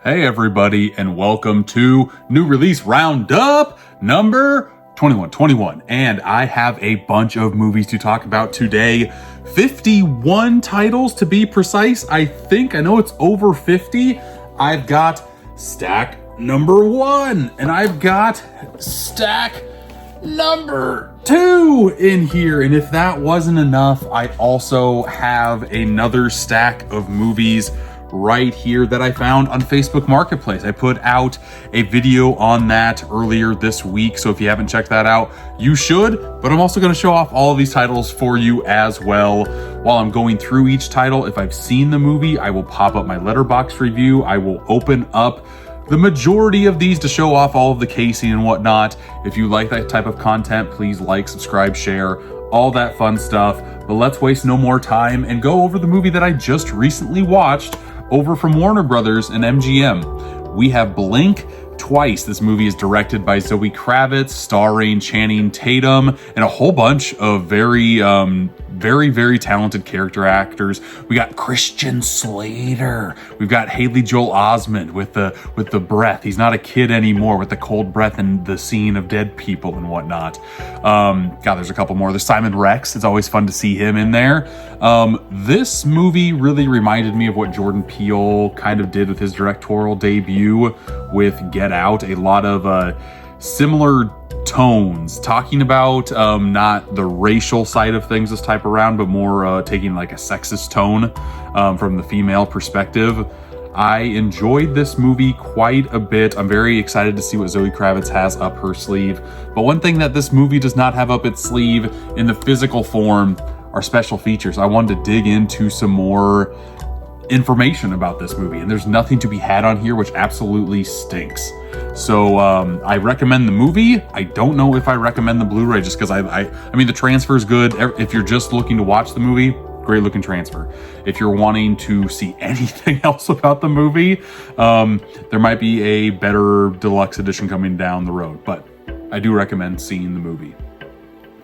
Hey everybody, and welcome to new release roundup number 21. And I have a bunch of movies to talk about today. 51 titles to be precise. I know it's over 50. I've got stack number 1, and I've got stack number 2 in here. And if that wasn't enough, I also have another stack of movies right here that I found on Facebook Marketplace. I put out a video on that earlier this week, so if you haven't checked that out, you should. But I'm also going to show off all of these titles for you as well. While I'm going through each title, if I've seen the movie, I will pop up my Letterboxd review. I will open up the majority of these to show off all of the casing and whatnot. If you like that type of content, please like, subscribe, share, all that fun stuff. But let's waste no more time and go over the movie that I just recently watched over from Warner Brothers and MGM. We have Blink Twice. This movie is directed by Zoe Kravitz, starring Channing Tatum and a whole bunch of very talented character actors. We got Christian Slater. We've got Haley Joel Osment with the breath. He's not a kid anymore, with the cold breath and the scene of dead people and whatnot. There's a couple more. There's Simon Rex. It's always fun to see him in there. This movie really reminded me of what Jordan Peele kind of did with his directorial debut with Get Out. A lot of similar tones, talking about not the racial side of things this type around, but more taking like a sexist tone from the female perspective. I enjoyed this movie quite a bit. I'm very excited to see what Zoe Kravitz has up her sleeve. But one thing that this movie does not have up its sleeve in the physical form are special features. I wanted to dig into some more information about this movie, and there's nothing to be had on here, which absolutely stinks. So I recommend the movie. I don't know if I recommend the Blu-ray, just because I mean the transfer is good. If you're just looking to watch the movie, great looking transfer. If you're wanting to see anything else about the movie, there might be a better deluxe edition coming down the road, but I do recommend seeing the movie.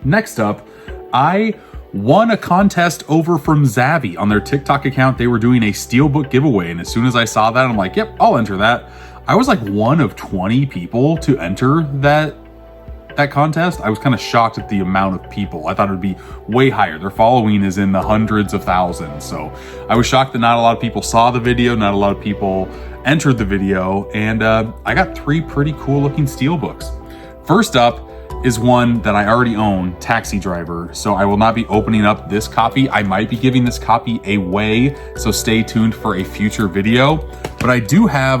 Next up, I won a contest over from Zavvi. On their TikTok account, they were doing a Steelbook giveaway, and as soon as I saw that, I'm like, yep, I'll enter that. I was like one of 20 people to enter that contest. I was kind of shocked at the amount of people. I thought it would be way higher. Their following is in the hundreds of thousands, so I was shocked that not a lot of people saw the video, not a lot of people entered the video, and I got 3 pretty cool looking Steelbooks. First up is one that I already own, Taxi Driver, so I will not be opening up this copy. I might be giving this copy away, so stay tuned for a future video. But I do have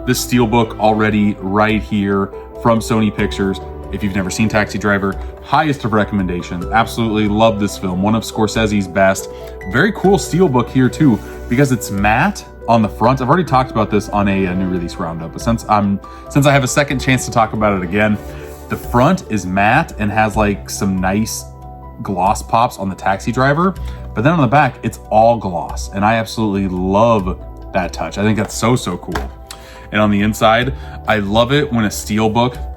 this Steelbook already right here from Sony Pictures. If you've never seen Taxi Driver, highest of recommendations. Absolutely love this film, one of Scorsese's best. Very cool Steelbook here too, because it's matte on the front. I've already talked about this on a new release roundup, but since I have a second chance to talk about it again, the front is matte and has like some nice gloss pops on the Taxi Driver, but then on the back, it's all gloss. And I absolutely love that touch. I think that's so cool. And on the inside, I love it when a Steelbook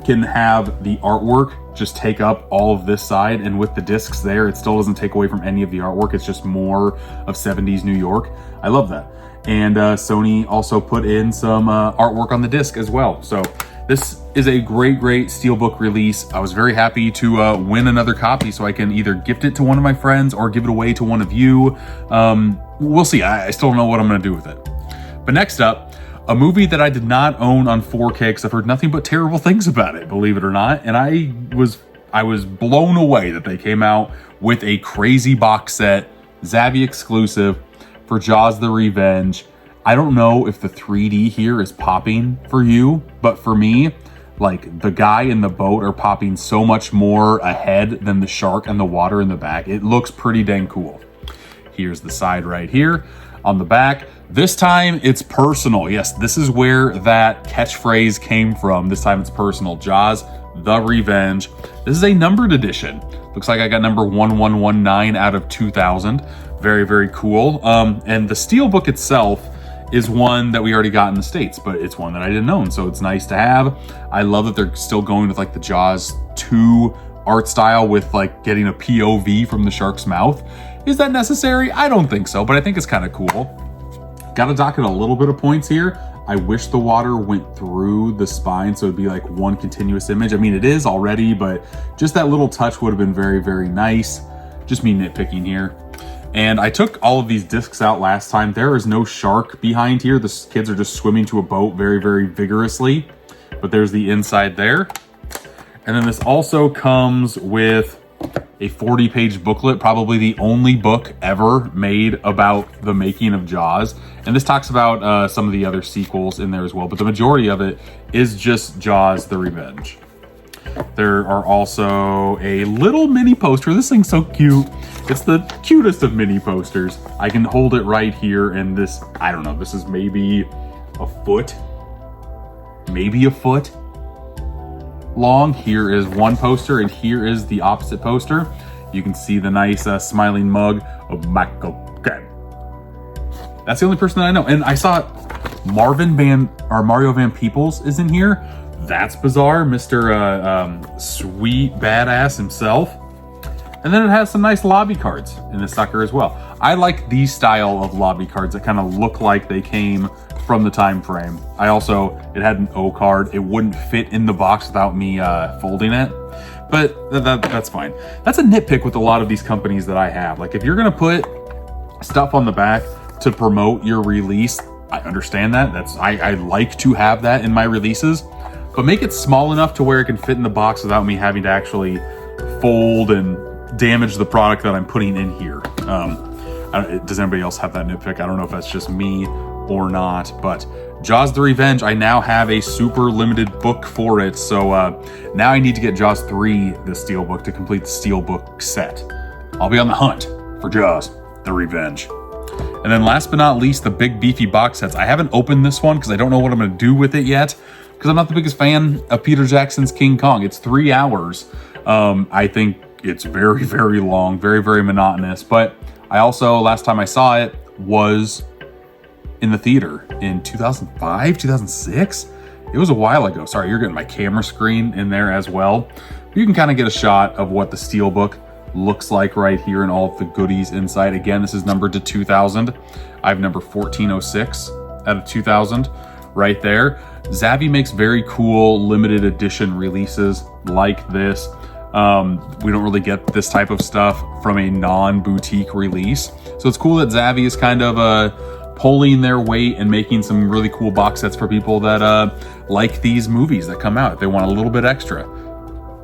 can have the artwork just take up all of this side, and with the discs there, it still doesn't take away from any of the artwork. It's just more of 70s New York. I love that. And Sony also put in some artwork on the disc as well. So this is a great Steelbook release. I was very happy to win another copy, so I can either gift it to one of my friends or give it away to one of you. We'll see. I still don't know what I'm going to do with it. But next up, a movie that I did not own on 4K because I've heard nothing but terrible things about it, believe it or not. And I was blown away that they came out with a crazy box set, Zavvi exclusive, for Jaws the Revenge. I don't know if the 3D here is popping for you, but for me, like the guy in the boat are popping so much more ahead than the shark and the water in the back. It looks pretty dang cool. Here's the side right here. On the back, this time it's personal. Yes, this is where that catchphrase came from. This time it's personal. Jaws the Revenge. This is a numbered edition. Looks like I got number 1119 out of 2000. Very cool. And the Steelbook itself is one that we already got in the States, but it's one that I didn't own, so it's nice to have. I love that they're still going with like the Jaws 2 art style with like getting a POV from the shark's mouth. Is that necessary? I don't think so, but I think it's kind of cool. Got to dock it a little bit of points here. I wish the water went through the spine so it'd be like one continuous image. I mean, it is already, but just that little touch would have been very, very nice. Just me nitpicking here. And I took all of these discs out last time. There is no shark behind here. The kids are just swimming to a boat very, very vigorously. But there's the inside there. And then this also comes with a 40-page booklet, probably the only book ever made about the making of Jaws. And this talks about some of the other sequels in there as well, but the majority of it is just Jaws: The Revenge. There are also a little mini poster. This thing's so cute. It's the cutest of mini posters. I can hold it right here, and this, I don't know, this is maybe a foot long. Here is one poster, and here is the opposite poster. You can see the nice smiling mug of Michael Caine. That's the only person that I know. And I saw Mario Van Peebles is in here. That's bizarre. Mr. Sweet Badass himself. And then it has some nice lobby cards in the sucker as well. I like these style of lobby cards that kind of look like they came from the time frame. It had an O card. It wouldn't fit in the box without me folding it, but that's fine. That's a nitpick with a lot of these companies that I have. Like, if you're gonna put stuff on the back to promote your release, I understand that. I like to have that in my releases, but make it small enough to where it can fit in the box without me having to actually fold and damage the product that I'm putting in here. Does anybody else have that nitpick? I don't know if that's just me or not, but Jaws: The Revenge, I now have a super limited book for it, so now I need to get Jaws 3, the Steelbook, to complete the Steelbook set. I'll be on the hunt for Jaws: The Revenge. And then last but not least, the big beefy box sets. I haven't opened this one because I don't know what I'm going to do with it yet, because I'm not the biggest fan of Peter Jackson's King Kong. It's 3 hours. I think it's very, very long, very, very monotonous, but I also, last time I saw it was in the theater in 2005, 2006. It was a while ago. Sorry, you're getting my camera screen in there as well. You can kind of get a shot of what the Steelbook looks like right here and all of the goodies inside. Again, this is numbered to 2000. I have number 1406 out of 2000 right there. Zavvi makes very cool limited edition releases like this. We don't really get this type of stuff from a non-boutique release. So it's cool that Zavvi is kind of pulling their weight and making some really cool box sets for people that like these movies that come out. If they want a little bit extra.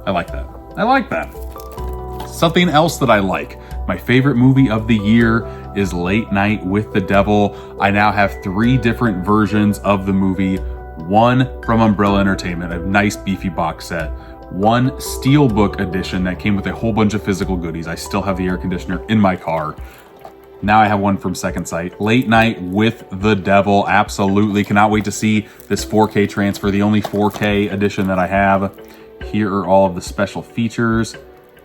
I like that. I like that. Something else that I like. My favorite movie of the year is Late Night with the Devil. I now have 3 different versions of the movie. One from Umbrella Entertainment, a nice beefy box set. One Steelbook edition that came with a whole bunch of physical goodies. I still have the air conditioner in my car. Now I have one from Second Sight. Late Night with the Devil. Absolutely. Cannot wait to see this 4K transfer, the only 4K edition that I have. Here are all of the special features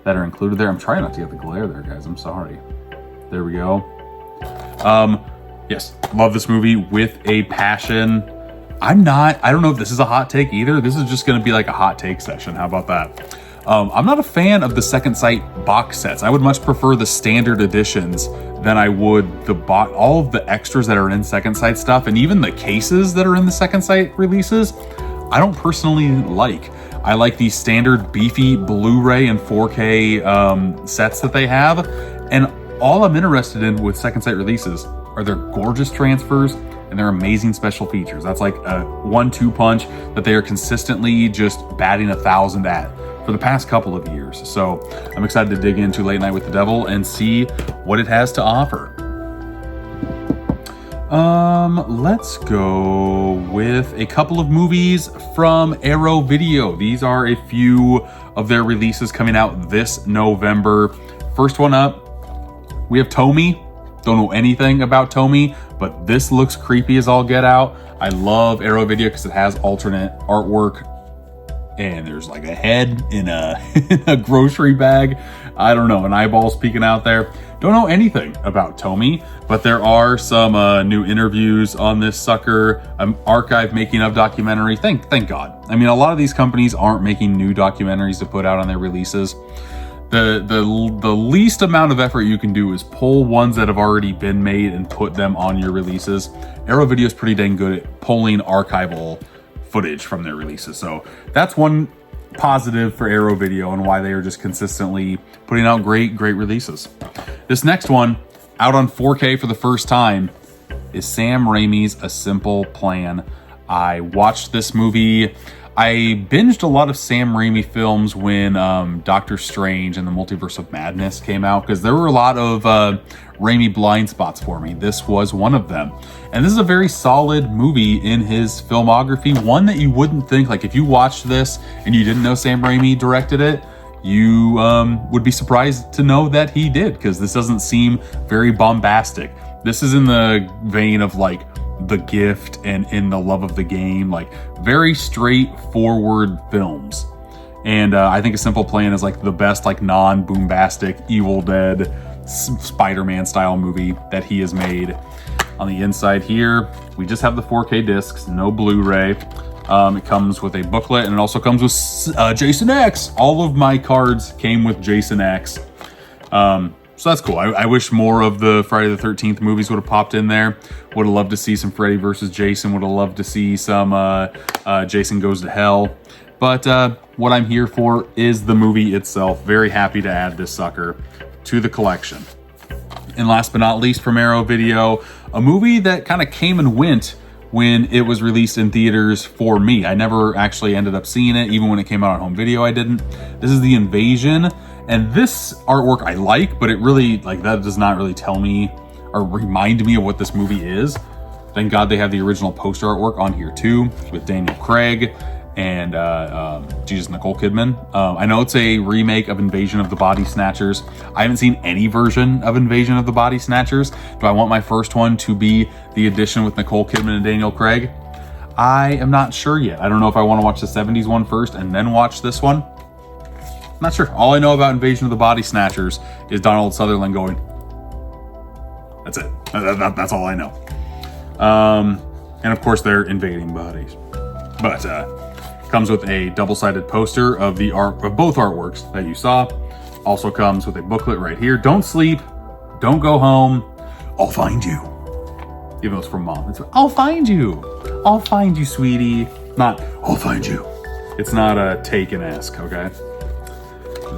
that are included there. I'm trying not to get the glare there, guys. I'm sorry. There we go. Yes, love this movie with a passion. I don't know if this is a hot take either. This is just going to be like a hot take session. How about that? I'm not a fan of the Second Sight box sets. I would much prefer the standard editions than I would all of the extras that are in Second Sight stuff, and even the cases that are in the Second Sight releases. I don't personally like. I like the standard beefy Blu-ray and 4K sets that they have, and all I'm interested in with Second Sight releases are their gorgeous transfers and their amazing special features. That's like a 1-2 punch that they are consistently just batting 1,000 at for the past couple of years. So I'm excited to dig into Late Night with the Devil and see what it has to offer. Let's go with a couple of movies from Arrow Video. These are a few of their releases coming out this November. First one up, we have Tommy. Don't know anything about Tommy, but this looks creepy as all get out. I love Arrow Video because it has alternate artwork, and there's like a head in a grocery bag. I don't know, an eyeball peeking out there. Don't know anything about Tommy, but there are some new interviews on this sucker, archive making of documentary. Thank God. I mean, a lot of these companies aren't making new documentaries to put out on their releases. the least amount of effort you can do is pull ones that have already been made and put them on your releases. Arrow Video is pretty dang good at pulling archival footage from their releases. So that's one positive for Arrow Video and why they are just consistently putting out great releases. This next one, out on 4K for the first time, is Sam Raimi's A Simple Plan. I watched this movie. I binged a lot of Sam Raimi films when Doctor Strange and the Multiverse of Madness came out, because there were a lot of Raimi blind spots for me. This was one of them. And this is a very solid movie in his filmography. One that you wouldn't think, like if you watched this and you didn't know Sam Raimi directed it, you would be surprised to know that he did, because this doesn't seem very bombastic. This is in the vein of like The Gift and In the Love of the Game, like very straightforward films. And I think A Simple Plan is like the best like non-boombastic Evil Dead Spider-Man style movie that he has made. On the inside here, we just have the 4K discs, no Blu-ray. It comes with a booklet, and it also comes with Jason X. All of my cards came with Jason X. So that's cool. I wish more of the Friday the 13th movies would have popped in there. Would have loved to see some Freddy versus Jason. Would have loved to see some Jason Goes to Hell. But what I'm here for is the movie itself. Very happy to add this sucker to the collection. And last but not least, from Arrow Video, a movie that kind of came and went when it was released in theaters for me. I never actually ended up seeing it. Even when it came out on home video, I didn't. This is The Invasion. And this artwork I like, but it really, like, that does not really tell me or remind me of what this movie is. Thank God they have the original poster artwork on here too, with Daniel Craig and Nicole Kidman. I know it's a remake of Invasion of the Body Snatchers. I haven't seen any version of Invasion of the Body Snatchers. Do I want my first one to be the edition with Nicole Kidman and Daniel Craig? I am not sure yet. I don't know if I want to watch the 70s one first and then watch this one. Not sure. All I know about Invasion of the Body Snatchers is Donald Sutherland going. That's it. That's all I know. And of course they're invading bodies. But comes with a double-sided poster of the art of both artworks that you saw. Also comes with a booklet right here. Don't sleep. Don't go home. I'll find you. Even though it's from Mom. It's I'll find you. I'll find you, sweetie. Not I'll find you. It's not a Taken-esque, okay?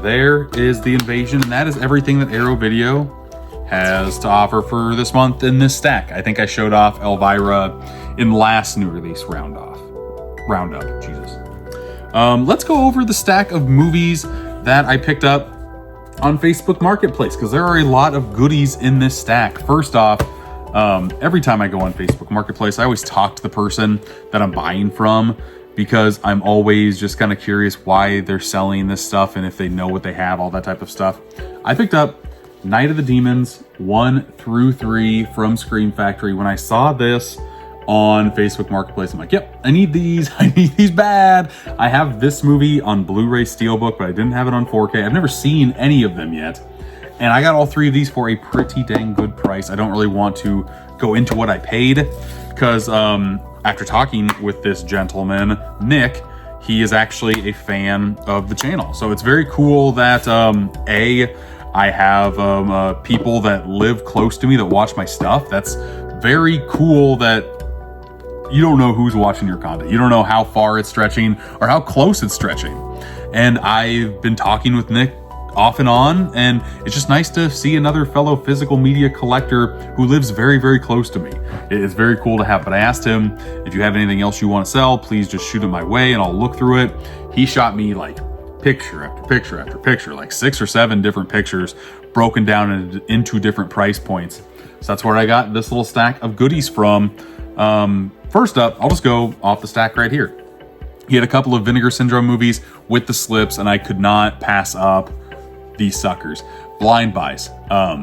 There is The Invasion, and that is everything that Arrow Video has to offer for this month in this stack. I think I showed off Elvira in last new release roundup. Jesus. Let's go over the stack of movies that I picked up on Facebook Marketplace, because there are a lot of goodies in this stack. First off, every time I go on Facebook Marketplace, I always talk to the person that I'm buying from, because I'm always just kind of curious why they're selling this stuff and if they know what they have, all that type of stuff. I picked up Night of the Demons 1 through 3 from Scream Factory. When I saw this on Facebook Marketplace, I'm like, yep, I need these. I need these bad. I have this movie on Blu-ray Steelbook, but I didn't have it on 4K. I've never seen any of them yet. And I got all three of these for a pretty dang good price. I don't really want to go into what I paid, because after talking with this gentleman, Nick, he is actually a fan of the channel. So it's very cool that, I have people that live close to me that watch my stuff. That's very cool that you don't know who's watching your content. You don't know how far it's stretching or how close it's stretching. And I've been talking with Nick off and on, and it's just nice to see another fellow physical media collector who lives very, very close to me. It's very cool to have. But I asked him, if you have anything else you want to sell, please just shoot it my way and I'll look through it. He shot me like picture after picture after picture, like 6 or 7 different pictures broken down into different price points. So that's where I got this little stack of goodies from. First up, I'll just go off the stack right here. He had a couple of Vinegar Syndrome movies with the slips, and I could not pass up these suckers. Blind buys,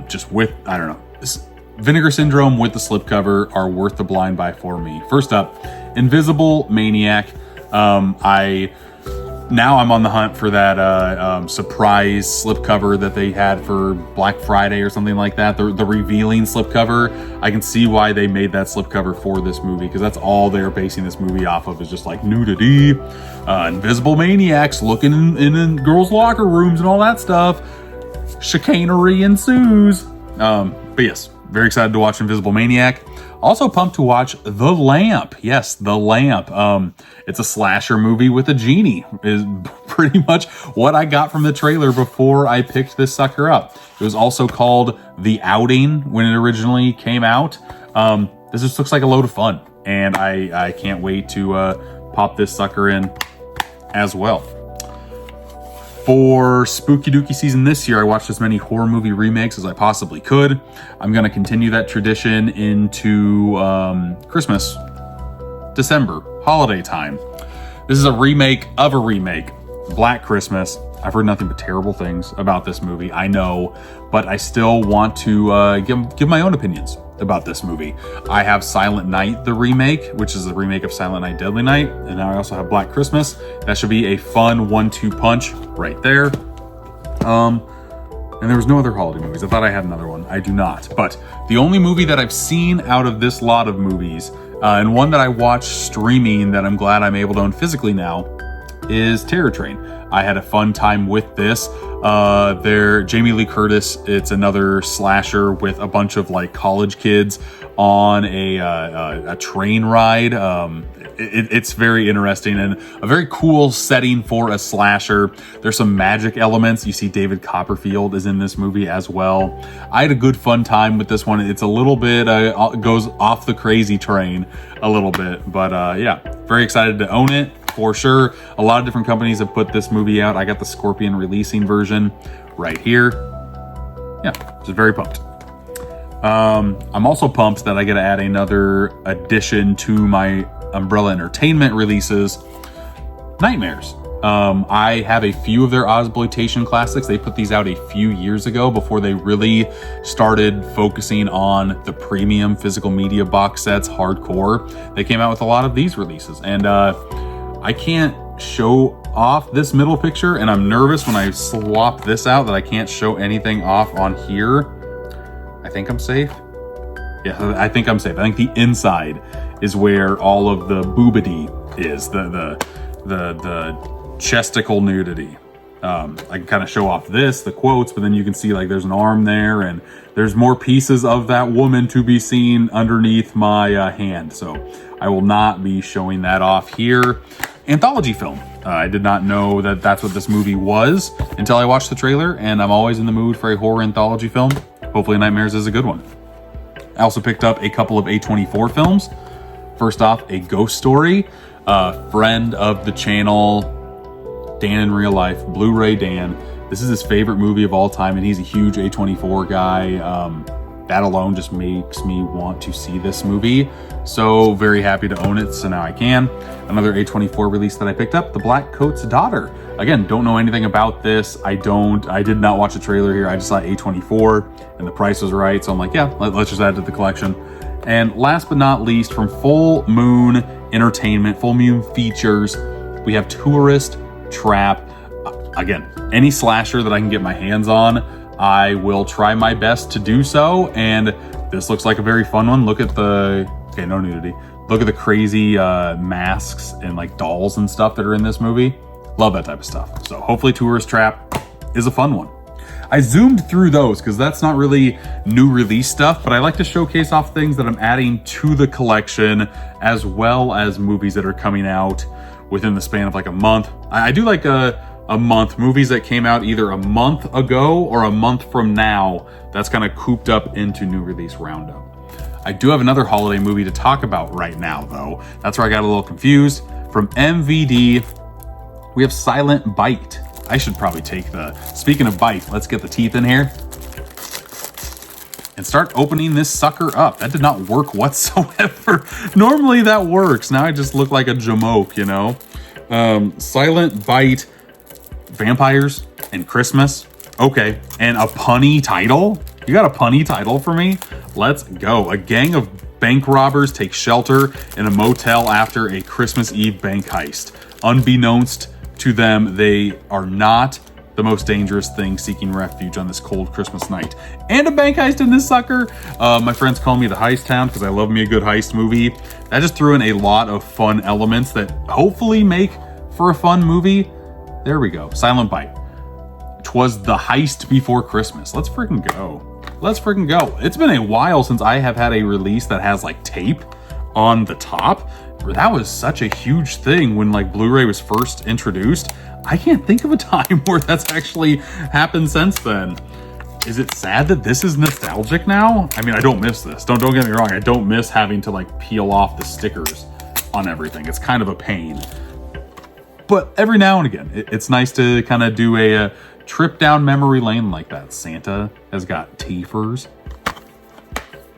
just with, I don't know, Vinegar Syndrome with the slipcover are worth the blind buy for me. First up, Invisible Maniac. Now I'm on the hunt for that surprise slipcover that they had for Black Friday or something like that. The revealing slipcover. I can see why they made that slipcover for this movie, because that's all they're basing this movie off of, is just like nudity, invisible maniacs looking in girls' locker rooms and all that stuff. chicanery ensues. But yes, very excited to watch Invisible Maniac. Also pumped to watch The Lamp. Yes, The Lamp. It's a slasher movie with a genie, is pretty much what I got from the trailer before I picked this sucker up. It was also called The Outing when it originally came out. This just looks like a load of fun, and I can't wait to pop this sucker in as well. For Spooky Dooky season this year, I watched as many horror movie remakes as I possibly could. I'm going to continue that tradition into Christmas, December, holiday time. This is a remake of a remake, Black Christmas. I've heard nothing but terrible things about this movie, I know, but I still want to give my own opinions about this movie. I have Silent Night, the remake, which is a remake of Silent Night, Deadly Night, and now I also have Black Christmas. That should be a fun 1-2 punch right there. And there was no other holiday movies. I thought I had another one. I do not. But the only movie that I've seen out of this lot of movies, and one that I watched streaming that I'm glad I'm able to own physically now, is Terror Train. I had a fun time with this. Jamie Lee Curtis, it's another slasher with a bunch of like college kids on a train ride. It's very interesting and a very cool setting for a slasher. There's some magic elements. You see David Copperfield is in this movie as well. I had a good fun time with this one. It's a little bit, goes off the crazy train a little bit, but yeah, very excited to own it. For sure. A lot of different companies have put this movie out. I got the Scorpion releasing version right here. Yeah, just very pumped. I'm also pumped that I get to add another addition to my Umbrella Entertainment releases, Nightmares. I have a few of their Ozploitation classics. They put these out a few years ago before they really started focusing on the premium physical media box sets hardcore. They came out with a lot of these releases, and I can't show off this middle picture, and I'm nervous when I swap this out that I can't show anything off on here. I think I'm safe. Yeah, I think I'm safe. I think the inside is where all of the boobity is, the chesticle nudity. I can kind of show off the quotes, but then you can see like there's an arm there, and there's more pieces of that woman to be seen underneath my hand. So I will not be showing that off here. Anthology film. I did not know that that's what this movie was until I watched the trailer, and I'm always in the mood for a horror anthology film. Hopefully Nightmares is a good one. I also picked up a couple of A24 films. First off, A Ghost Story. Friend of the channel, Dan in real life, Blu-ray Dan. This is his favorite movie of all time, and he's a huge A24 guy. That alone just makes me want to see this movie. So very happy to own it, so now I can. Another A24 release that I picked up, The Black Coat's Daughter. Again, don't know anything about this. I did not watch the trailer here. I just saw A24 and the price was right. So I'm like, yeah, let's just add it to the collection. And last but not least, from Full Moon Entertainment, Full Moon Features, we have Tourist Trap. Again, any slasher that I can get my hands on, I will try my best to do so, and this looks like a very fun one. Look at the, okay, no nudity. Look at the crazy masks and like dolls and stuff that are in this movie. Love that type of stuff. So hopefully Tourist Trap is a fun one. I zoomed through those because that's not really new release stuff, but I like to showcase off things that I'm adding to the collection, as well as movies that are coming out within the span of like a month. I do like a month, movies that came out either a month ago or a month from now. That's kind of cooped up into new release roundup. I do have another holiday movie to talk about right now, though. That's where I got a little confused. From MVD, we have Silent Bite. I should probably take speaking of bite, let's get the teeth in here and start opening this sucker up. That did not work whatsoever. Normally that works. Now I just look like a jamoke, you know? Silent Bite, vampires and Christmas. Okay, and a punny title? You got a punny title for me? Let's go. A gang of bank robbers take shelter in a motel after a Christmas Eve bank heist. Unbeknownst to them, they are not the most dangerous thing seeking refuge on this cold Christmas night. And a bank heist in this sucker. My friends call me the Heist Town because I love me a good heist movie. That just threw in a lot of fun elements that hopefully make for a fun movie. There we go. Silent Bite. 'Twas the Heist Before Christmas. Let's freaking go. Let's freaking go. It's been a while since I have had a release that has like tape on the top. That was such a huge thing when like Blu-ray was first introduced. I can't think of a time where that's actually happened since then. Is it sad that this is nostalgic now? I mean, I don't miss this. Don't get me wrong. I don't miss having to like peel off the stickers on everything. It's kind of a pain. But every now and again, it's nice to kind of do a trip down memory lane like that. Santa has got teethers.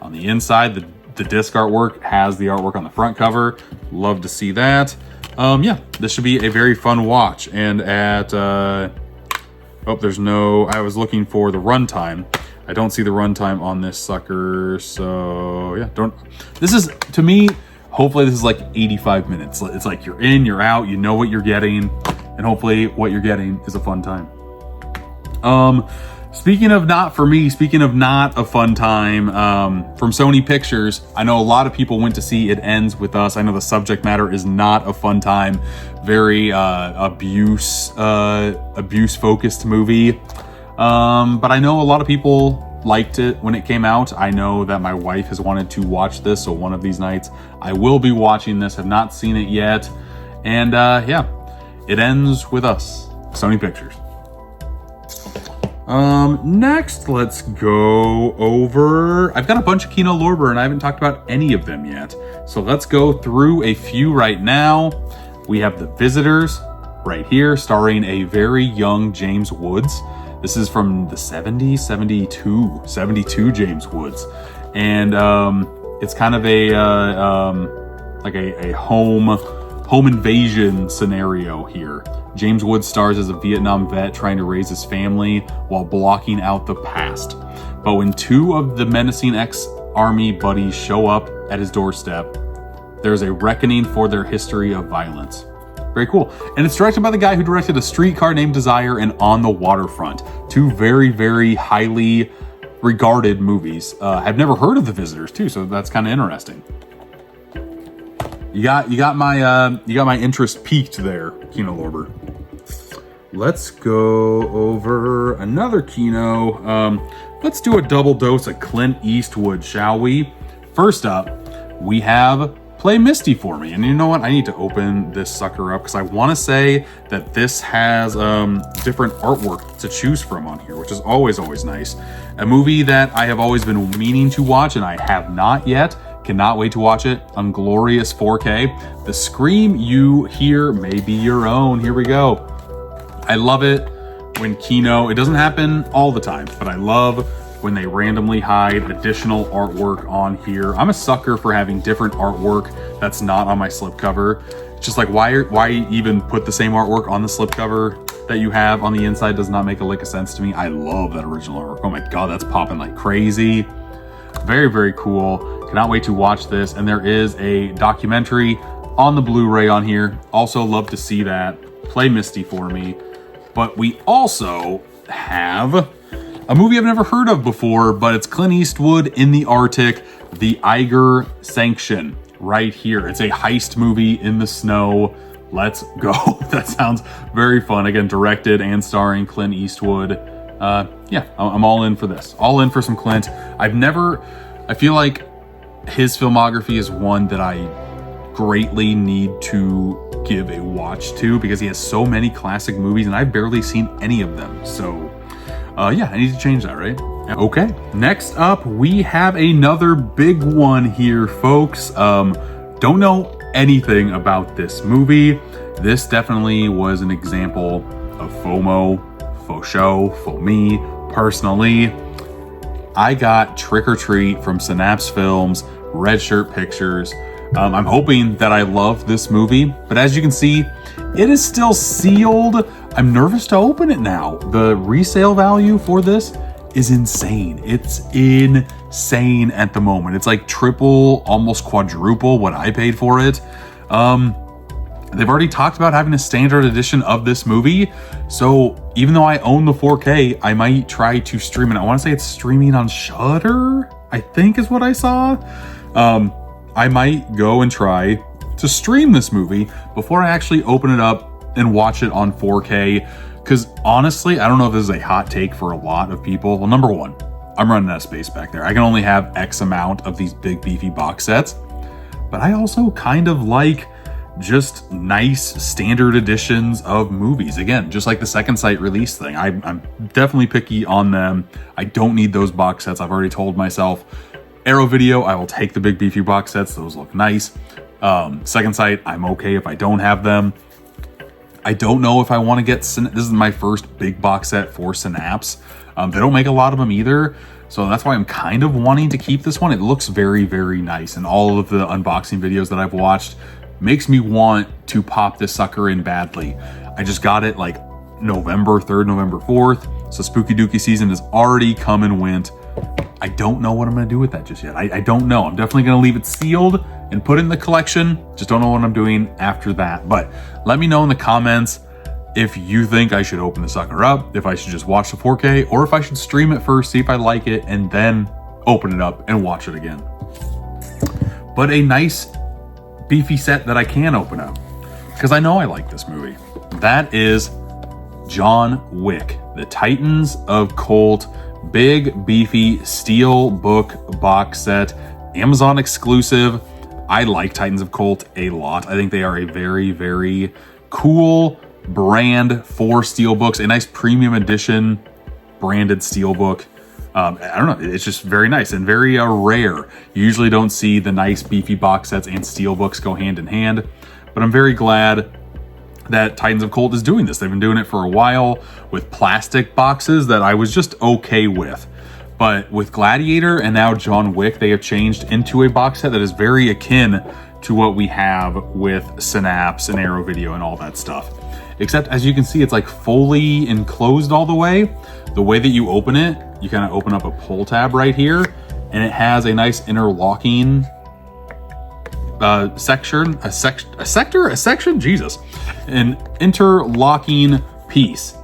On the inside, the disc artwork has the artwork on the front cover. Love to see that. Yeah, this should be a very fun watch. And at, there's no, I was looking for the runtime. I don't see the runtime on this sucker. So yeah, this is, to me, hopefully this is like 85 minutes. It's like you're in, you're out, you know what you're getting. And hopefully what you're getting is a fun time. Speaking of not a fun time, from Sony Pictures, I know a lot of people went to see It Ends With Us. I know the subject matter is not a fun time, very abuse focused movie. But I know a lot of people liked it when it came out. I know that my wife has wanted to watch this, so one of these nights I will be watching this. Have not seen it yet. And yeah, It Ends With Us, Sony Pictures. Next, let's go over, I've got a bunch of Kino Lorber and I haven't talked about any of them yet. So let's go through a few right now. We have The Visitors right here, starring a very young James Woods. This is from the 70s, 72 James Woods. And, it's kind of a home invasion scenario here. James Woods stars as a Vietnam vet trying to raise his family while blocking out the past. But when two of the menacing ex-army buddies show up at his doorstep, there's a reckoning for their history of violence. Very cool. And it's directed by the guy who directed A Streetcar Named Desire and On the Waterfront. Two very, very highly regarded movies. I've never heard of The Visitors too, so that's kind of interesting. You got my interest piqued there, Kino Lorber. Let's go over another Kino. Let's do a double dose of Clint Eastwood, shall we? First up, we have Play Misty for Me. And you know what? I need to open this sucker up because I want to say that this has different artwork to choose from on here, which is always nice. A movie that I have always been meaning to watch and I have not yet. Cannot wait to watch it on glorious 4K. The scream you hear may be your own. Here we go. I love it when Kino, it doesn't happen all the time, but I love when they randomly hide additional artwork on here. I'm a sucker for having different artwork that's not on my slipcover. It's just like, why even put the same artwork on the slipcover that you have on the inside? Does not make a lick of sense to me. I love that original artwork. Oh my God, that's popping like crazy. Very, very cool. Cannot wait to watch this. And there is a documentary on the Blu-ray on here. Also love to see that. Play Misty for Me. But we also have a movie I've never heard of before, but it's Clint Eastwood in the Arctic, The Eiger Sanction, right here. It's a heist movie in the snow. Let's go. That sounds very fun. Again, directed and starring Clint Eastwood. Yeah, I'm all in for this. All in for some Clint. I feel like his filmography is one that I greatly need to give a watch to because he has so many classic movies and I've barely seen any of them. So yeah, I need to change that, right? Okay, next up we have another big one here, folks. Don't know anything about this movie. This definitely was an example of FOMO, faux show, faux me. Personally, I got Trick or Treat from Synapse Films, Red Shirt Pictures. I'm hoping that I love this movie, but as you can see, it is still sealed. I'm nervous to open it now. The resale value for this is insane. It's insane at the moment. It's like triple, almost quadruple what I paid for it. They've already talked about having a standard edition of this movie. So even though I own the 4K, I might try to stream it. I want to say it's streaming on Shudder, I think is what I saw. I might go and try to stream this movie before I actually open it up and watch it on 4K Because honestly, I don't know if this is a hot take for a lot of people. Well, number one, I'm running out of space back there. I can only have X amount of these big beefy box sets, but I also kind of like just nice standard editions of movies. Again, just like the Second Sight release thing, I'm definitely picky on them. I don't need those box sets. I've already told myself, Arrow Video, I will take the big beefy box sets. Those look nice. Second Sight, I'm okay if I don't have them. I don't know if I want to get, this is my first big box set for Synapse. They don't make a lot of them either, so that's why I'm kind of wanting to keep this one. It looks very, very nice, and all of the unboxing videos that I've watched makes me want to pop this sucker in badly. I just got it like November 3rd, November 4th, so Spooky Dookie season has already come and went. I don't know what I'm going to do with that just yet. I don't know. I'm definitely going to leave it sealed and put it in the collection. Just don't know what I'm doing after that. But let me know in the comments if you think I should open the sucker up, if I should just watch the 4K, or if I should stream it first, see if I like it, and then open it up and watch it again. But a nice beefy set that I can open up, because I know I like this movie. That is John Wick, the Titans of Colt, big beefy Steelbook box set, Amazon exclusive. I like Titans of Colt a lot. I think they are a very, very cool brand for Steelbooks, a nice premium edition branded Steelbook. I don't know, it's just very nice and very rare. You usually don't see the nice beefy box sets and Steelbooks go hand in hand, but I'm very glad that Titans of Colt is doing this. They've been doing it for a while with plastic boxes that I was just okay with. But with Gladiator and now John Wick, they have changed into a box set that is very akin to what we have with Synapse and Arrow Video and all that stuff. Except, as you can see, it's like fully enclosed all the way. The way that you open it, you kind of open up a pull tab right here, and it has a nice interlocking section, Jesus, an interlocking piece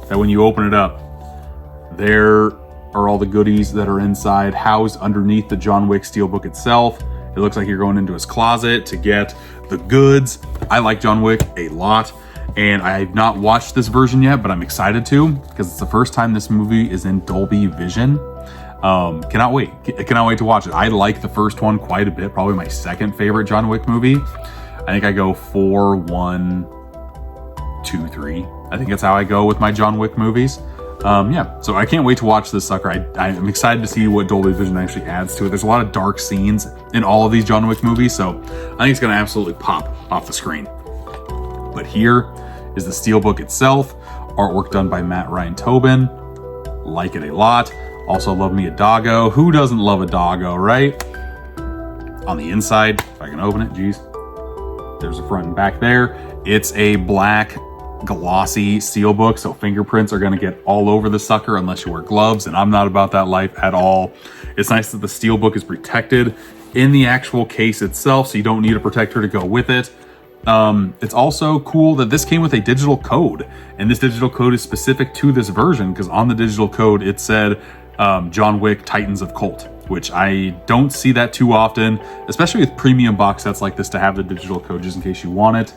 that when you open it up, there are all the goodies that are inside, housed underneath the John Wick Steelbook itself. It looks like you're going into his closet to get the goods. I like John Wick a lot, and I have not watched this version yet, but I'm excited to, because it's the first time this movie is in Dolby Vision. Cannot wait to watch it. I like the first one quite a bit, probably my second favorite John Wick movie. I think I go 4, 1, 2, 3. I think that's how I go with my John Wick movies. Yeah, so I can't wait to watch this sucker. I'm excited to see what Dolby Vision actually adds to it. There's a lot of dark scenes in all of these John Wick movies, so I think it's gonna absolutely pop off the screen. But here is the Steelbook itself, artwork done by Matt Ryan Tobin. Like it a lot. Also love me a doggo. Who doesn't love a doggo, right? On the inside, if I can open it, geez. There's the front and back there. It's a black glossy Steelbook, so fingerprints are going to get all over the sucker unless you wear gloves, and I'm not about that life at all. It's nice that the Steelbook is protected in the actual case itself, so you don't need a protector to go with it. It's also cool that this came with a digital code, and this digital code is specific to this version, because on the digital code it said John Wick Titans of Colt, which I don't see that too often, especially with premium box sets like this, to have the digital code just in case you want it.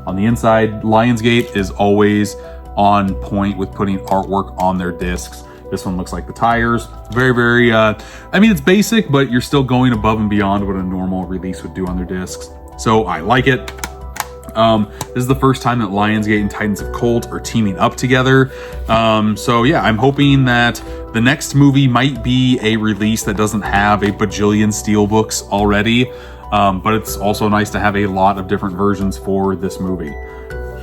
On the inside, Lionsgate is always on point with putting artwork on their discs. This one looks like the tires. Very, very, I mean, it's basic, but you're still going above and beyond what a normal release would do on their discs. So I like it. This is the first time that Lionsgate and Titans of Colt are teaming up together. So yeah, I'm hoping that the next movie might be a release that doesn't have a bajillion Steelbooks already. But it's also nice to have a lot of different versions for this movie.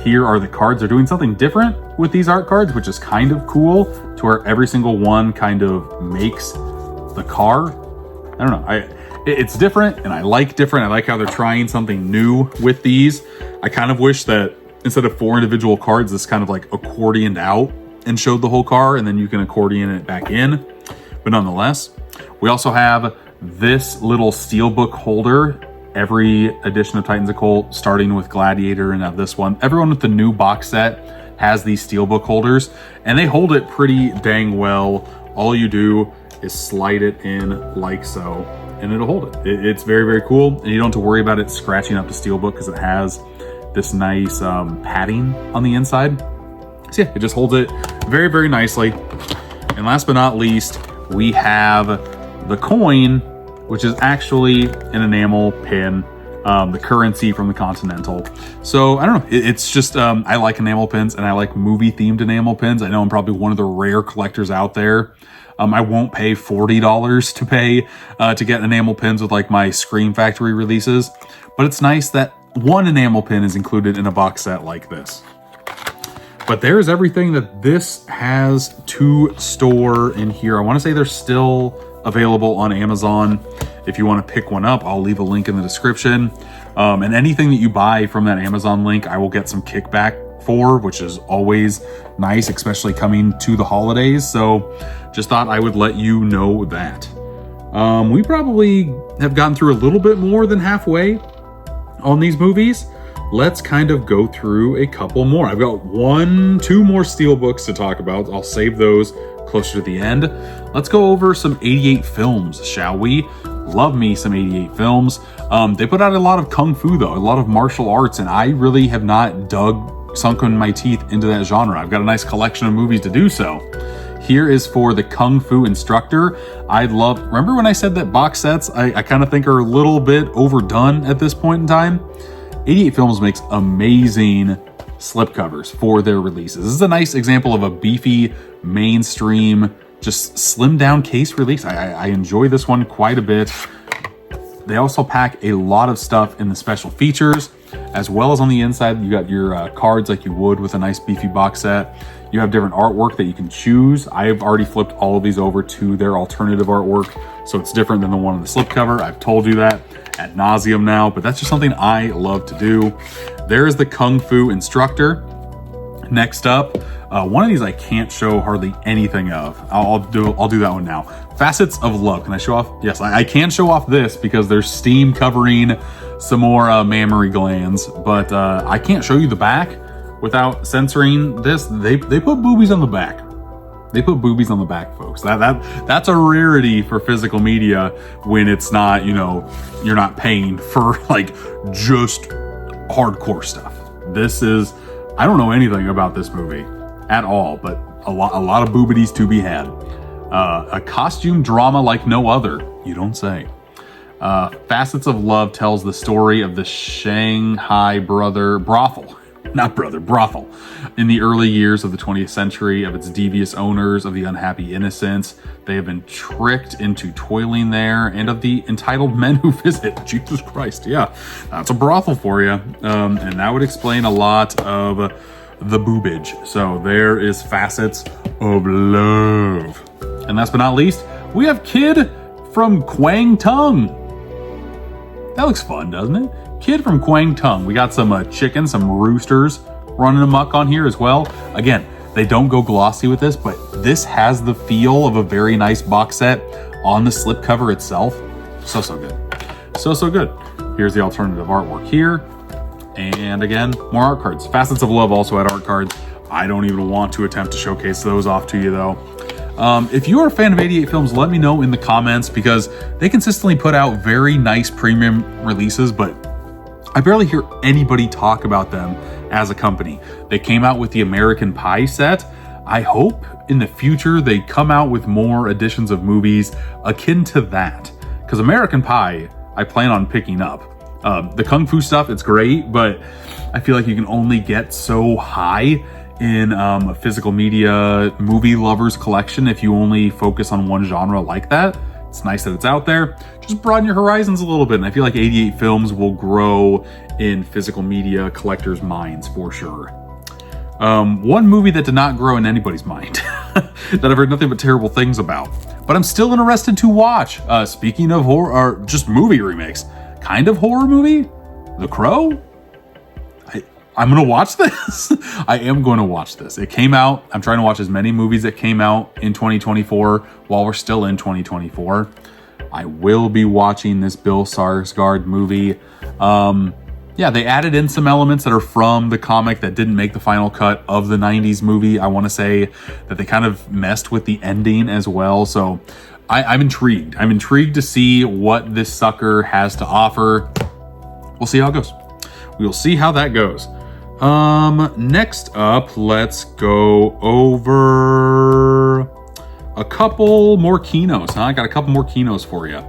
Here are the cards. They're doing something different with these art cards, which is kind of cool, to where every single one kind of makes the car. I don't know. It's different, and I like different. I like how they're trying something new with these. I kind of wish that instead of 4 individual cards, this kind of like accordioned out and showed the whole car, and then you can accordion it back in. But nonetheless, we also have this little Steelbook holder. Every edition of Titans of Colt, starting with Gladiator and now this one, everyone with the new box set has these Steelbook holders, and they hold it pretty dang well. All you do is slide it in like so, and it'll hold it. It's very, very cool, and you don't have to worry about it scratching up the Steelbook because it has this nice padding on the inside. So yeah, it just holds it very, very nicely. And last but not least, we have the coin, which is actually an enamel pin, the currency from the Continental. So I don't know, it's just, I like enamel pins and I like movie themed enamel pins. I know I'm probably one of the rare collectors out there. I won't pay $40 to pay to get enamel pins with like my Scream Factory releases, but it's nice that one enamel pin is included in a box set like this. But there's everything that this has to store in here. I want to say they're still available on Amazon. If you want to pick one up, I'll leave a link in the description. And anything that you buy from that Amazon link, I will get some kickback for, which is always nice, especially coming to the holidays. So just thought I would let you know that. We probably have gotten through a little bit more than halfway on these movies. Let's kind of go through a couple more. I've got two more Steelbooks to talk about. I'll save those closer to the end. Let's go over some 88 films, shall we? Love me some 88 films. They put out a lot of kung fu though, a lot of martial arts, and I really have not sunken my teeth into that genre. I've got a nice collection of movies to do so. Here is for the Kung Fu Instructor. Remember when I said that box sets I kind of think are a little bit overdone at this point in time? 88 Films makes amazing slipcovers for their releases. This is a nice example of a beefy, mainstream, just slimmed down case release. I enjoy this one quite a bit. They also pack a lot of stuff in the special features, as well as on the inside, you got your cards like you would with a nice beefy box set. You have different artwork that you can choose. I've already flipped all of these over to their alternative artwork, so it's different than the one on the slipcover. I've told you that ad nauseum now, but that's just something I love to do. There's the Kung Fu Instructor. Next up, one of these I can't show hardly anything of. I'll do that one now. Facets of Love. Can I show off? Yes, I can show off this because there's steam covering some more mammary glands, but I can't show you the back without censoring this. They put boobies on the back. They put boobies on the back, folks. That's a rarity for physical media when it's not, you're not paying for like just hardcore stuff. This is, I don't know anything about this movie at all, but a lot of boobities to be had. A costume drama like no other, you don't say. Facets of Love tells the story of the Shanghai brothel in the early years of the 20th century, of its devious owners, of the unhappy innocents they have been tricked into toiling there, and of the entitled men who visit. Jesus Christ, yeah, that's a brothel for you. And that would explain a lot of the boobage. So there is Facets of Love. And last but not least, we have Kid from Kwang Tung. That looks fun, doesn't it? Kid from Kwang Tung. We got some chickens, some roosters running amok on here as well. Again, they don't go glossy with this, but this has the feel of a very nice box set on the slipcover itself. So good. So good. Here's the alternative artwork here. And again, more art cards. Facets of Love also had art cards. I don't even want to attempt to showcase those off to you though. If you are a fan of 88 Films, let me know in the comments, because they consistently put out very nice premium releases, but I barely hear anybody talk about them as a company. They came out with the American Pie set. I hope in the future they come out with more editions of movies akin to that, because American Pie I plan on picking up. The Kung Fu stuff, it's great, but I feel like you can only get so high in a physical media movie lovers collection if you only focus on one genre like that. It's nice that it's out there. Just broaden your horizons a little bit, and I feel like 88 Films will grow in physical media collectors' minds for sure. One movie that did not grow in anybody's mind that I've heard nothing but terrible things about, but I'm still interested to watch. Speaking of horror, or just movie remakes, kind of horror movie, The Crow. I'm going to watch this. I am going to watch this. It came out. I'm trying to watch as many movies that came out in 2024 while we're still in 2024. I will be watching this Bill Skarsgård movie. Yeah, they added in some elements that are from the comic that didn't make the final cut of the 90s movie. I want to say that they kind of messed with the ending as well. So I'm intrigued. I'm intrigued to see what this sucker has to offer. We'll see how it goes. We'll see how that goes. Next up, let's go over a couple more kinos, huh? I got a couple more kinos for you.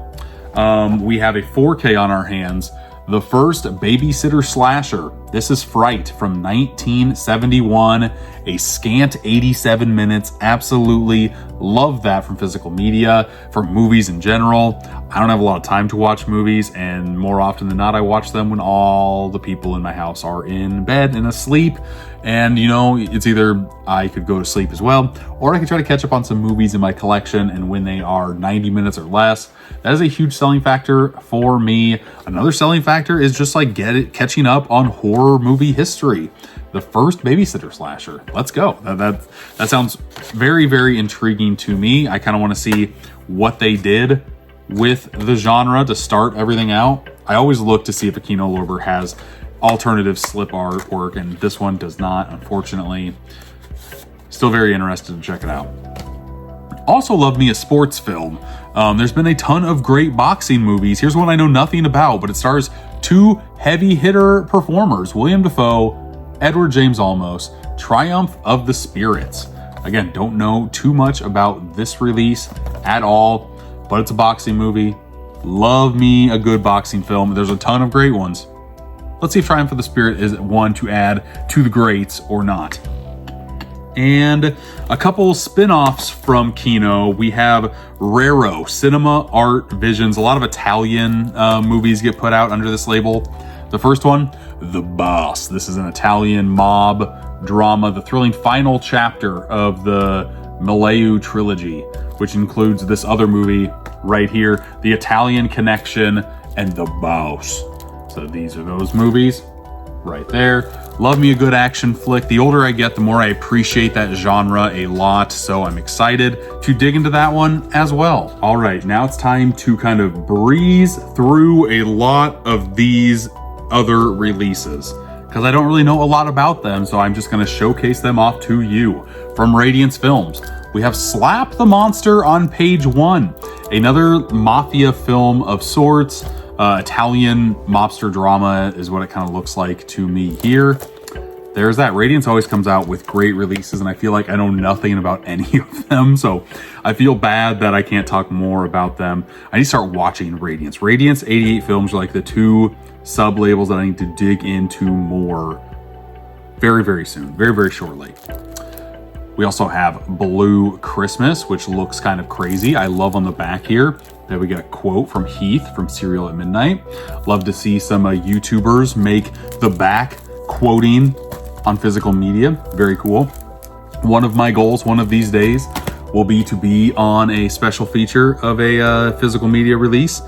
We have a 4K on our hands. The first babysitter slasher. This is Fright from 1971, a scant 87 minutes. Absolutely love that from physical media, from movies in general. I don't have a lot of time to watch movies, and more often than not, I watch them when all the people in my house are in bed and asleep. And you know, it's either I could go to sleep as well, or I could try to catch up on some movies in my collection, and when they are 90 minutes or less, that is a huge selling factor for me. Another selling factor is just like catching up on horror movie history. The first babysitter slasher. Let's go. That sounds very, very intriguing to me. I kind of want to see what they did with the genre to start everything out. I always look to see if a Kino Lorber has alternative slip artwork, and this one does not, unfortunately. Still very interested to check it out. Also love me a sports film. There's been a ton of great boxing movies. Here's one I know nothing about, but it stars two heavy hitter performers, William Dafoe, Edward James Olmos, Triumph of the Spirits. Again, don't know too much about this release at all, but it's a boxing movie. Love me a good boxing film. There's a ton of great ones. Let's see if Triumph of the Spirit is one to add to the greats or not. And a couple spin-offs from Kino. We have Raro, Cinema Art Visions. A lot of Italian movies get put out under this label. The first one, The Boss. This is an Italian mob drama, the thrilling final chapter of the Malayu trilogy, which includes this other movie right here, The Italian Connection and The Boss. So these are those movies right there. Love me a good action flick. The older I get, the more I appreciate that genre a lot. So I'm excited to dig into that one as well. All right, now it's time to kind of breeze through a lot of these other releases because I don't really know a lot about them. So I'm just going to showcase them off to you. From Radiance Films, we have Slap the Monster on page 1, another mafia film of sorts. Italian mobster drama is what it kind of looks like to me here. There's that. Radiance always comes out with great releases, and I feel like I know nothing about any of them, so I feel bad that I can't talk more about them. I need to start watching Radiance. Radiance 88 Films are like the two sub-labels that I need to dig into more very, very soon. Very, very shortly. We also have Blue Christmas, which looks kind of crazy. I love on the back here that we get a quote from Heath from Serial at Midnight. Love to see some YouTubers make the back quoting on physical media. Very cool. One of my goals one of these days will be to be on a special feature of a physical media release.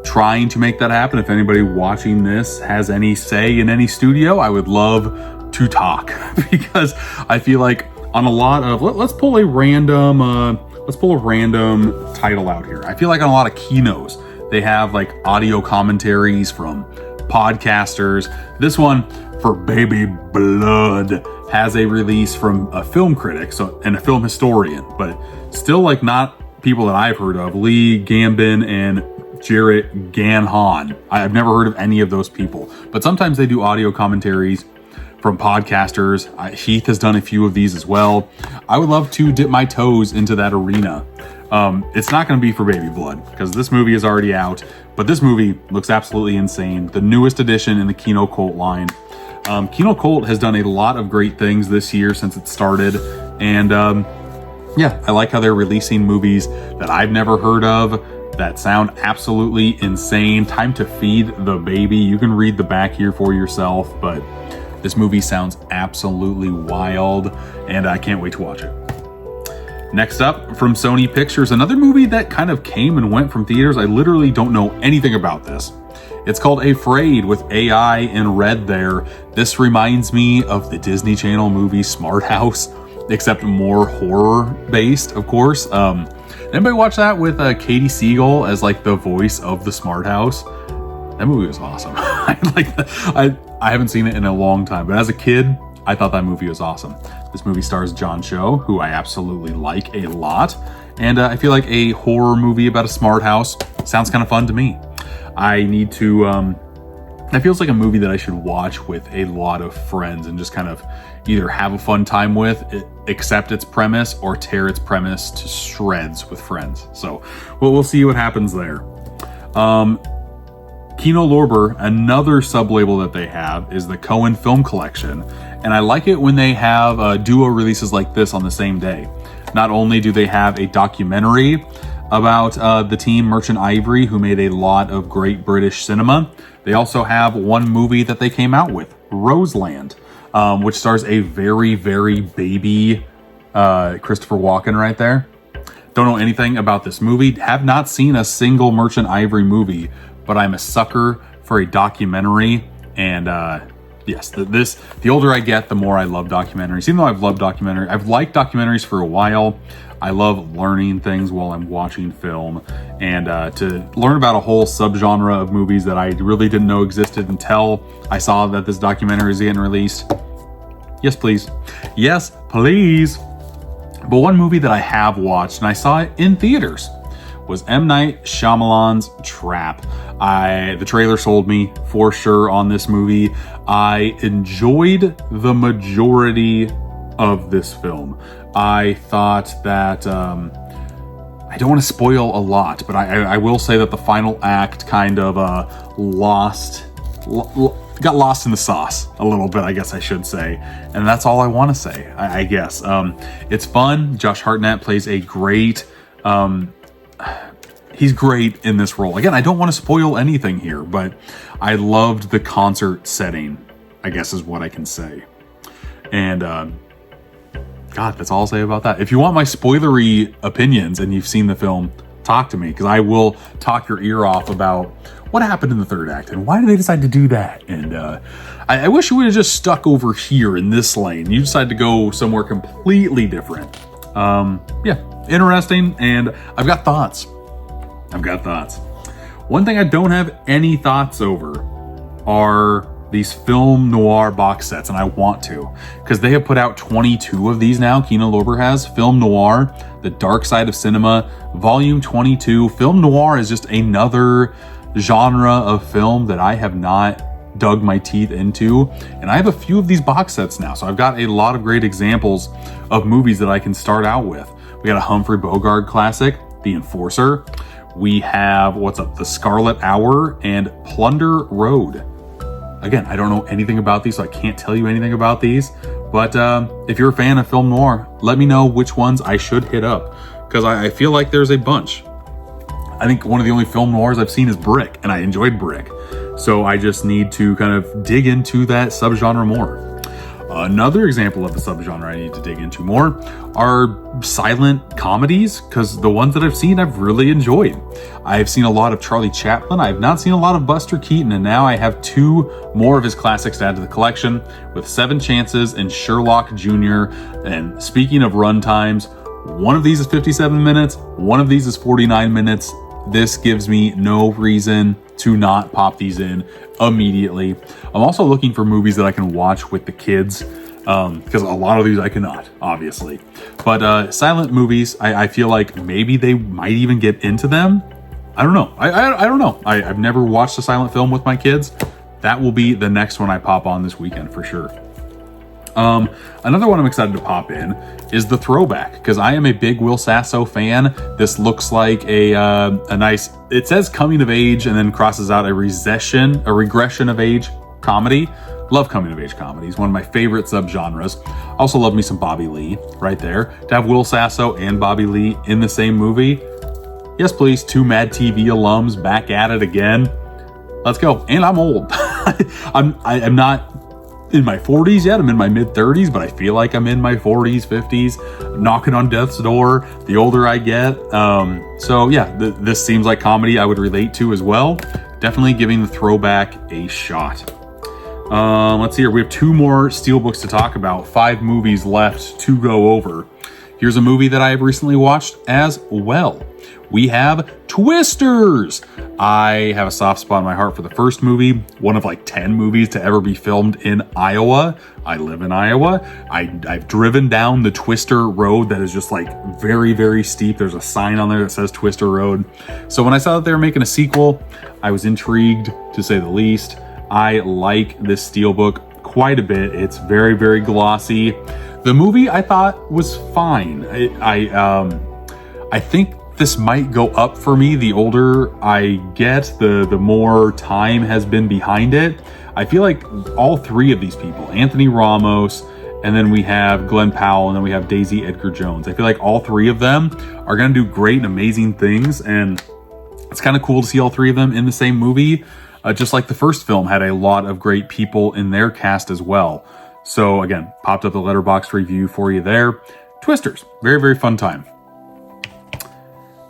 Trying to make that happen. If anybody watching this has any say in any studio, I would love to talk because I feel like on a lot of, let's pull a random title out here. I feel like on a lot of kinos, they have like audio commentaries from podcasters. This one for Baby Blood has a release from a film critic and a film historian, but still like not people that I've heard of. Lee Gambin and Jarrett Ganhan. I've never heard of any of those people, but sometimes they do audio commentaries from podcasters. Heath has done a few of these as well. I would love to dip my toes into that arena. It's not going to be for Baby Blood because this movie is already out, but this movie looks absolutely insane. The newest addition in the Kino Cult line. Kino Cult has done a lot of great things this year since it started, and yeah, I like how they're releasing movies that I've never heard of that sound absolutely insane. Time to Feed the Baby. You can read the back here for yourself, but this movie sounds absolutely wild, and I can't wait to watch it. Next up, from Sony Pictures, another movie that kind of came and went from theaters. I literally don't know anything about this. It's called Afraid with AI in red there. This reminds me of the Disney Channel movie Smart House, except more horror-based, of course. Anybody watch that with Katie Siegel as like the voice of the Smart House? That movie was awesome. I haven't seen it in a long time, but as a kid, I thought that movie was awesome. This movie stars John Cho, who I absolutely like a lot, and I feel like a horror movie about a smart house sounds kind of fun to me. I need to That feels like a movie that I should watch with a lot of friends and just kind of either have a fun time with, accept its premise, or tear its premise to shreds with friends. So we'll see what happens there. Kino Lorber, another sub-label that they have, is the Cohen Film Collection. And I like it when they have duo releases like this on the same day. Not only do they have a documentary about the team Merchant Ivory, who made a lot of great British cinema, they also have one movie that they came out with, Roseland, which stars a very, very baby Christopher Walken right there. Don't know anything about this movie, have not seen a single Merchant Ivory movie, but I'm a sucker for a documentary. And yes, the older I get, the more I love documentaries. Even though I've liked documentaries for a while, I love learning things while I'm watching film, and to learn about a whole subgenre of movies that I really didn't know existed until I saw that this documentary is getting released. Yes, please. Yes, please. But one movie that I have watched, and I saw it in theaters, was M. Night Shyamalan's Trap. The trailer sold me for sure on this movie. I enjoyed the majority of this film. I thought that, I don't want to spoil a lot, but I will say that the final act kind of got lost in the sauce a little bit, I guess I should say. And that's all I want to say, I guess. It's fun. Josh Hartnett plays a great, he's great in this role. Again, I don't want to spoil anything here, but I loved the concert setting, I guess is what I can say. And, God, that's all I'll say about that. If you want my spoilery opinions and you've seen the film, talk to me, because I will talk your ear off about what happened in the third act and why did they decide to do that. And I wish you would have just stuck over here in this lane. You decided to go somewhere completely different. Yeah, interesting, and I've got thoughts. One thing I don't have any thoughts over are these film noir box sets, and I want to, because they have put out 22 of these now. Kino Lorber has Film Noir, The Dark Side of Cinema, Volume 22. Film noir is just another genre of film that I have not dug my teeth into, and I have a few of these box sets now, so I've got a lot of great examples of movies that I can start out with. We got a Humphrey Bogart classic, The Enforcer. We have, The Scarlet Hour and Plunder Road. Again, I don't know anything about these, so I can't tell you anything about these. But if you're a fan of film noir, let me know which ones I should hit up, because I feel like there's a bunch. I think one of the only film noirs I've seen is Brick, and I enjoyed Brick. So I just need to kind of dig into that subgenre more. Another example of the subgenre I need to dig into more are silent comedies, because the ones that I've seen I've really enjoyed. I've seen a lot of Charlie Chaplin. I've not seen a lot of Buster Keaton, and now I have 2 more of his classics to add to the collection, with Seven Chances and Sherlock Jr. And speaking of run times, one of these is 57 minutes, one of these is 49 minutes. This gives me no reason to not pop these in immediately. I'm also looking for movies that I can watch with the kids, because a lot of these I cannot, obviously. But silent movies, I feel like maybe they might even get into them. I don't know. I don't know. I've never watched a silent film with my kids. That will be the next one I pop on this weekend for sure. Another one I'm excited to pop in is The Throwback, because I am a big Will Sasso fan. This looks like a nice, it says coming of age and then crosses out a regression of age comedy. Love coming of age comedies, one of my favorite subgenres. Also love me some Bobby Lee right there. To have Will Sasso and Bobby Lee in the same movie, yes please, 2 Mad TV alums back at it again. Let's go. And I'm old. I'm not in my 40s yet. I'm in my mid 30s, but I feel like I'm in my 40s, 50s, knocking on death's door the older I get. So yeah, this seems like comedy I would relate to as well. Definitely giving The Throwback a shot. Let's see here. We have 2 more Steelbooks to talk about, 5 movies left to go over. Here's a movie that I have recently watched as well. We have Twisters. I have a soft spot in my heart for the first movie, one of like 10 movies to ever be filmed in Iowa. I live in Iowa. I've driven down the Twister Road that is just like very, very steep. There's a sign on there that says Twister Road. So when I saw that they were making a sequel, I was intrigued, to say the least. I like this Steelbook quite a bit. It's very, very glossy. The movie I thought was fine. I think this might go up for me the older I get, the more time has been behind it. I feel like all three of these people, Anthony Ramos, and then we have Glenn Powell, and then we have Daisy Edgar Jones. I feel like all three of them are going to do great and amazing things, and it's kind of cool to see all three of them in the same movie. Just like the first film had a lot of great people in their cast as well. So again, popped up the Letterboxd review for you there. Twisters, very, very fun time.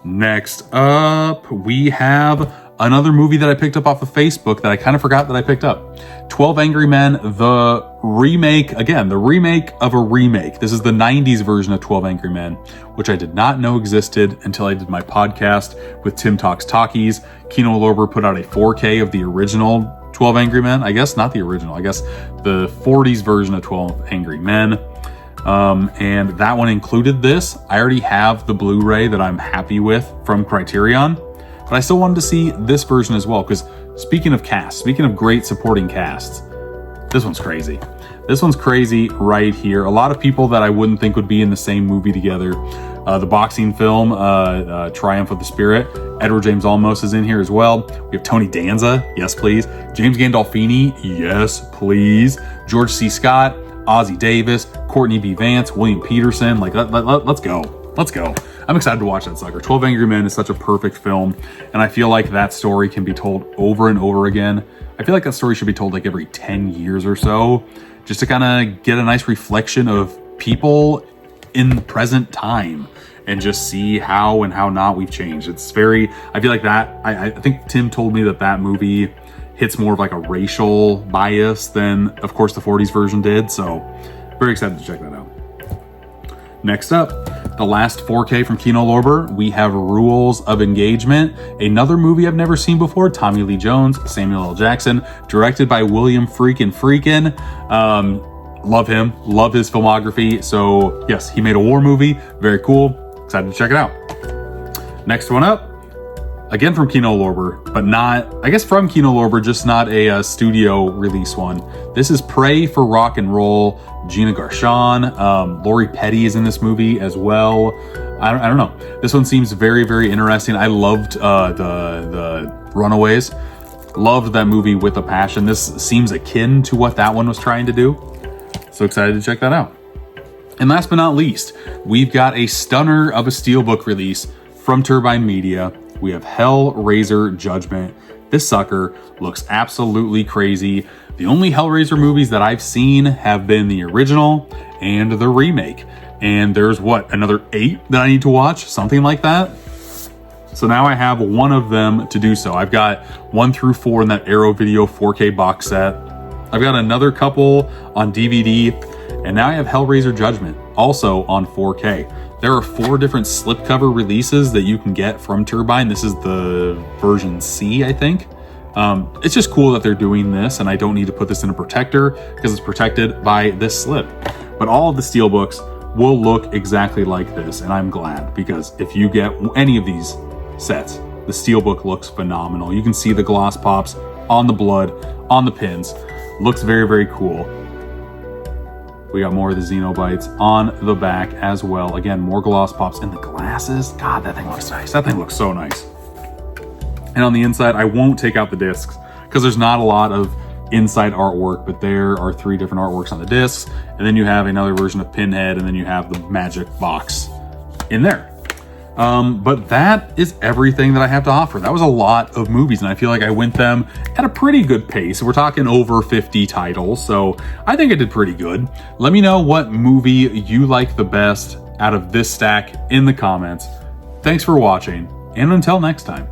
Next up, we have another movie that I picked up off of Facebook that I kind of forgot that I picked up. 12 Angry Men, the remake, again, the remake of a remake. This is the 90s version of 12 Angry Men, which I did not know existed until I did my podcast with Tim Talks Talkies. Kino Lorber put out a 4K of the original 12 Angry Men. I guess not the original, I guess the 40s version of 12 Angry Men. And that one included this. I already have the Blu-ray that I'm happy with from Criterion, but I still wanted to see this version as well, because speaking of cast, speaking of great supporting casts, this one's crazy. This one's crazy right here. A lot of people that I wouldn't think would be in the same movie together. The boxing film, Triumph of the Spirit. Edward James Olmos is in here as well. We have Tony Danza, yes please. James Gandolfini, yes please. George C. Scott, Ozzie Davis, Courtney B. Vance, William Peterson. Like, let's go. Let's go. I'm excited to watch that sucker. 12 Angry Men is such a perfect film, and I feel like that story can be told over and over again. I feel like that story should be told like every 10 years or so, just to kind of get a nice reflection of people in present time and just see how and how not we've changed. It's very, I feel like that, I think Tim told me that that movie hits more of like a racial bias than, of course, the 40s version did. So very excited to check that out. Next up, the last 4K from Kino Lorber, we have Rules of Engagement, another movie I've never seen before. Tommy Lee Jones, Samuel L. Jackson, directed by William Friedkin. Love him, love his filmography. So yes, he made a war movie, very cool. Excited to check it out. Next one up, again from Kino Lorber, but not, I guess from Kino Lorber, just not a studio release one. This is Pray for Rock and Roll, Gina Gershon. Lori Petty is in this movie as well. I don't know. This one seems very, very interesting. I loved the Runaways. Loved that movie with a passion. This seems akin to what that one was trying to do. So excited to check that out. And last but not least, we've got a stunner of a Steelbook release from Turbine Media. We have Hellraiser Judgment. This sucker looks absolutely crazy. The only Hellraiser movies that I've seen have been the original and the remake. And there's what, another 8 that I need to watch? Something like that. So now I have one of them to do so. I've got 1 through 4 in that Arrow Video 4K box set. I've got another couple on DVD. And now I have Hellraiser Judgment, also on 4K. There are 4 different slipcover releases that you can get from Turbine. This is the version C, I think. It's just cool that they're doing this, and I don't need to put this in a protector because it's protected by this slip. But all of the Steelbooks will look exactly like this, and I'm glad, because if you get any of these sets, the Steelbook looks phenomenal. You can see the gloss pops on the blood, on the pins. Looks very, very cool. We got more of the Xenobites on the back as well. Again, more gloss pops in the glasses. God, that thing looks nice. That thing looks so nice. And on the inside, I won't take out the discs because there's not a lot of inside artwork, but there are 3 different artworks on the discs. And then you have another version of Pinhead, and then you have the magic box in there. But that is everything that I have to offer. That was a lot of movies, and I feel like I went them at a pretty good pace. We're talking over 50 titles, so I think I did pretty good. Let me know what movie you like the best out of this stack in the comments. Thanks for watching, and until next time,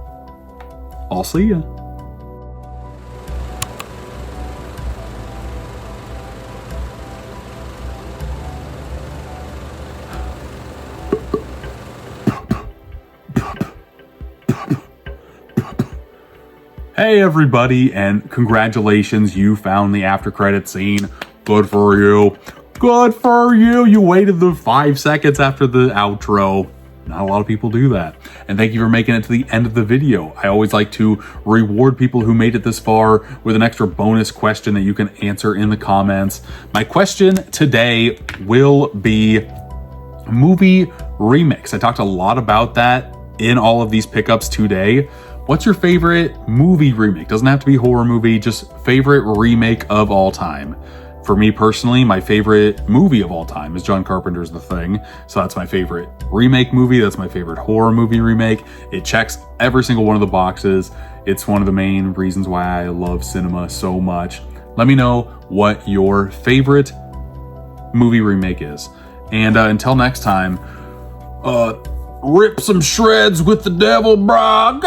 I'll see ya. Hey everybody, and congratulations, you found the after credit scene. Good for you. Good for you. You waited the 5 seconds after the outro. Not a lot of people do that. And thank you for making it to the end of the video. I always like to reward people who made it this far with an extra bonus question that you can answer in the comments. My question today will be movie remakes. I talked a lot about that in all of these pickups today. What's your favorite movie remake? Doesn't have to be horror movie, just favorite remake of all time. For me personally, my favorite movie of all time is John Carpenter's The Thing. So that's my favorite remake movie. That's my favorite horror movie remake. It checks every single one of the boxes. It's one of the main reasons why I love cinema so much. Let me know what your favorite movie remake is. And until next time, rip some shreds with the devil, brah.